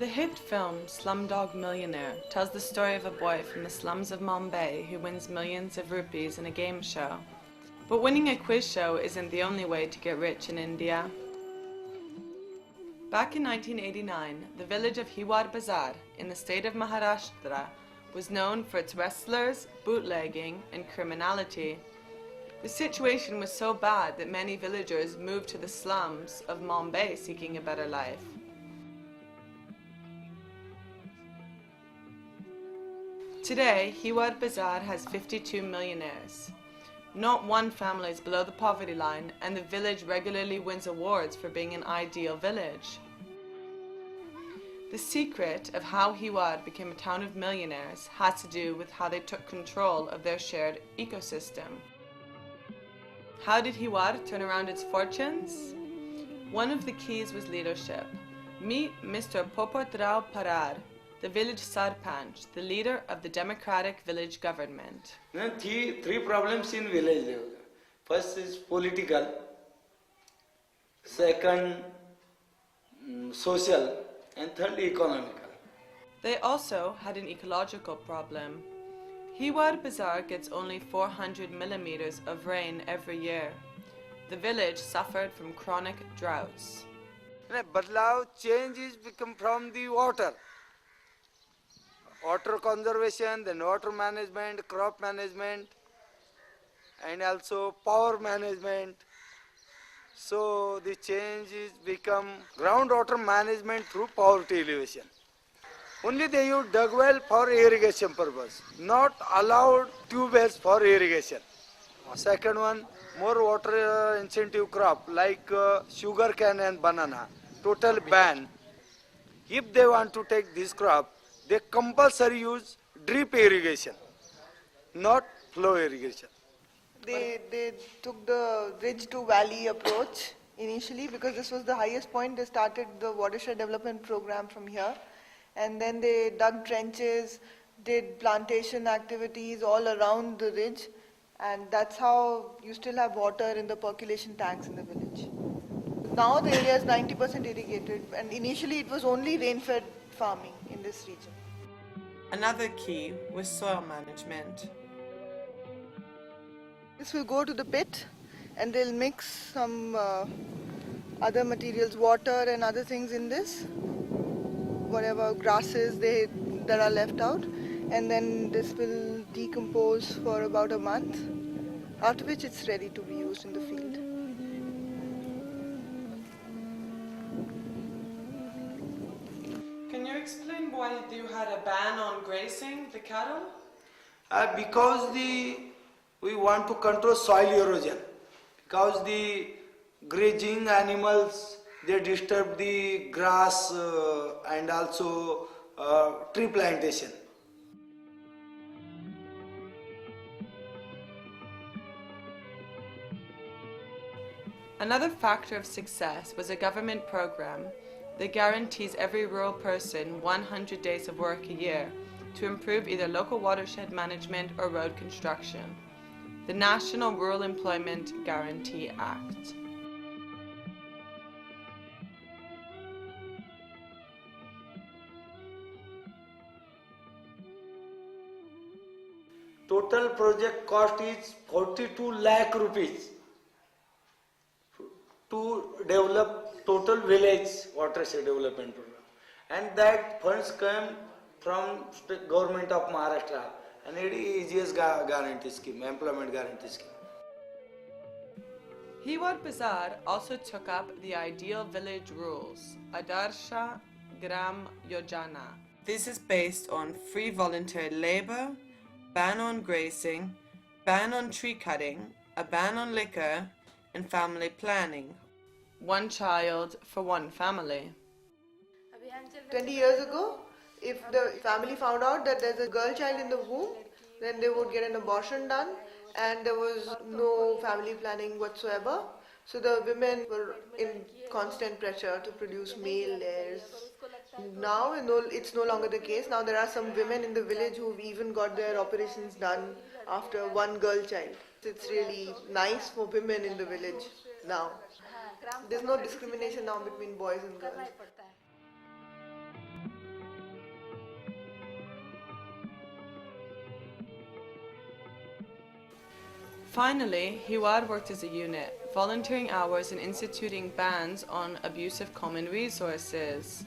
The hit film Slumdog Millionaire tells the story of a boy from the slums of Mumbai who wins millions of rupees in a game show. But winning a quiz show isn't the only way to get rich in India. Back in 1989, the village of Hiware Bazar in the state of Maharashtra was known for its wrestlers, bootlegging, and criminality. The situation was so bad that many villagers moved to the slums of Mumbai seeking a better life. Today, Hiware Bazar has 52 millionaires. Not one family is below the poverty line, and the village regularly wins awards for being an ideal village. The secret of how Hiware became a town of millionaires has to do with how they took control of their shared ecosystem. How did Hiware turn around its fortunes? One of the keys was leadership. Meet Mr. Poverty-stricken, the village sarpanch, the leader of the democratic village government. Three problems in village level. First is political, second social, and third economical. They also had an ecological problem. Hiware Bazar gets only 400 millimeters of rain every year. The village suffered from chronic droughts. Badlav change is become from the water conservation, then water management, crop management, and also power management. So the change is become groundwater management through poverty elevation. Only they use dug well for irrigation purpose, not allowed tube wells for irrigation. Second one, more water incentive crop like sugar cane and banana, total ban. If they want to take this crop, they compulsory use drip irrigation, not flow irrigation. They took the ridge to valley approach initially because this was the highest point. They started the watershed development program from here, and then they dug trenches, did plantation activities all around the ridge, and that's how you still have water in the percolation tanks in the village. Now the area is 90% irrigated, and initially it was only rain-fed farming in this region. Another key was soil management. This will go to the pit and they'll mix some other materials, water and other things in this, whatever grasses that are left out, and then this will decompose for about a month, after which it's ready to be used in the field. Can you explain why you had a ban on grazing the cattle? Because we want to control soil erosion. Because the grazing animals, they disturb the grass and also tree plantation. Another factor of success was a government program that guarantees every rural person 100 days of work a year to improve either local watershed management or road construction. The National Rural Employment Guarantee Act. Total project cost is 42 lakh rupees to develop total village watershed development program, and that funds come from the government of Maharashtra, and it is easiest guarantee scheme, employment guarantee scheme. Hiware Bazar also took up the Ideal Village Rules, Adarsha Gram Yojana. This is based on free voluntary labor, ban on grazing, ban on tree cutting, a ban on liquor, and family planning. One child for one family. 20 years ago, if the family found out that there's a girl child in the womb, then they would get an abortion done, and there was no family planning whatsoever. So the women were in constant pressure to produce male heirs. Now it's no longer the case. Now there are some women in the village who've even got their operations done after one girl child. It's really nice for women in the village now. There's no discrimination now between boys and girls. Finally, Hiware worked as a unit, volunteering hours and instituting bans on abuse of common resources,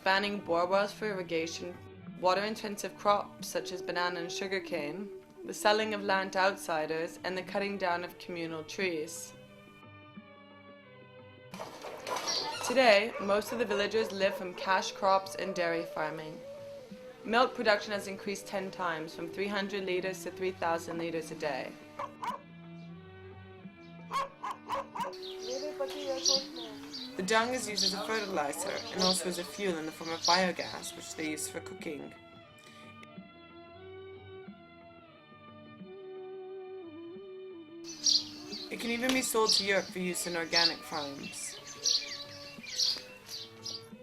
banning bore wells for irrigation, water-intensive crops such as banana and sugarcane, the selling of land to outsiders, and the cutting down of communal trees. Today, most of the villagers live from cash crops and dairy farming. Milk production has increased 10 times, from 300 litres to 3,000 litres a day. The dung is used as a fertilizer and also as a fuel in the form of biogas, which they use for cooking. It can even be sold to Europe for use in organic farms.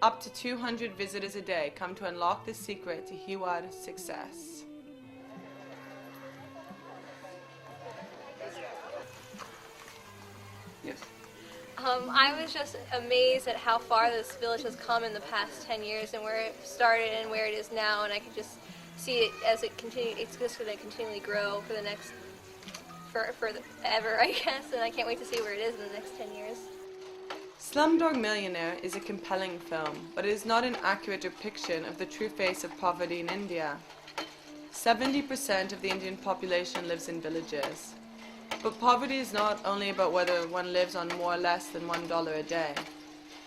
Up to 200 visitors a day come to unlock the secret to Hiware's success. Yes. I was just amazed at how far this village has come in the past 10 years and where it started and where it is now, and I can just see it as it continues. It's just going to continually grow for the next, forever, I guess, and I can't wait to see where it is in the next 10 years. Slumdog Millionaire is a compelling film, but it is not an accurate depiction of the true face of poverty in India. 70% of the Indian population lives in villages. But poverty is not only about whether one lives on more or less than $1 a day.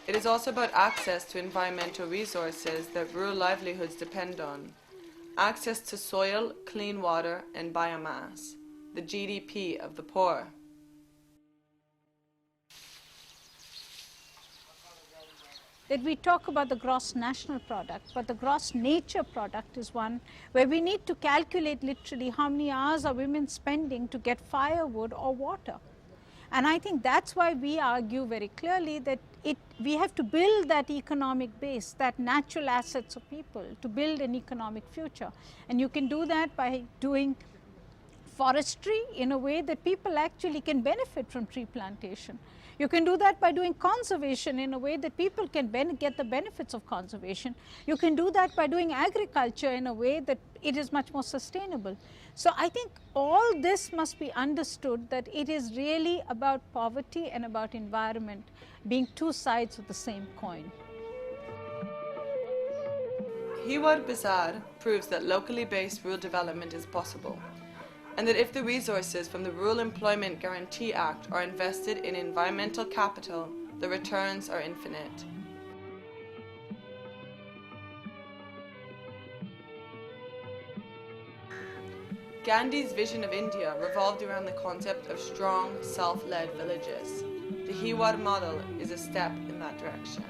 It is also about access to environmental resources that rural livelihoods depend on. Access to soil, clean water, and biomass. The GDP of the poor. That we talk about the gross national product, but the gross nature product is one where we need to calculate literally how many hours are women spending to get firewood or water. And I think that's why we argue very clearly that we have to build that economic base, that natural assets of people, to build an economic future. And you can do that by doing forestry in a way that people actually can benefit from tree plantation. You can do that by doing conservation in a way that people can get the benefits of conservation. You can do that by doing agriculture in a way that it is much more sustainable. So I think all this must be understood, that it is really about poverty and about environment being two sides of the same coin. Hiware Bazar proves that locally based rural development is possible, and that if the resources from the Rural Employment Guarantee Act are invested in environmental capital, the returns are infinite. Gandhi's vision of India revolved around the concept of strong, self-led villages. The Hiware model is a step in that direction.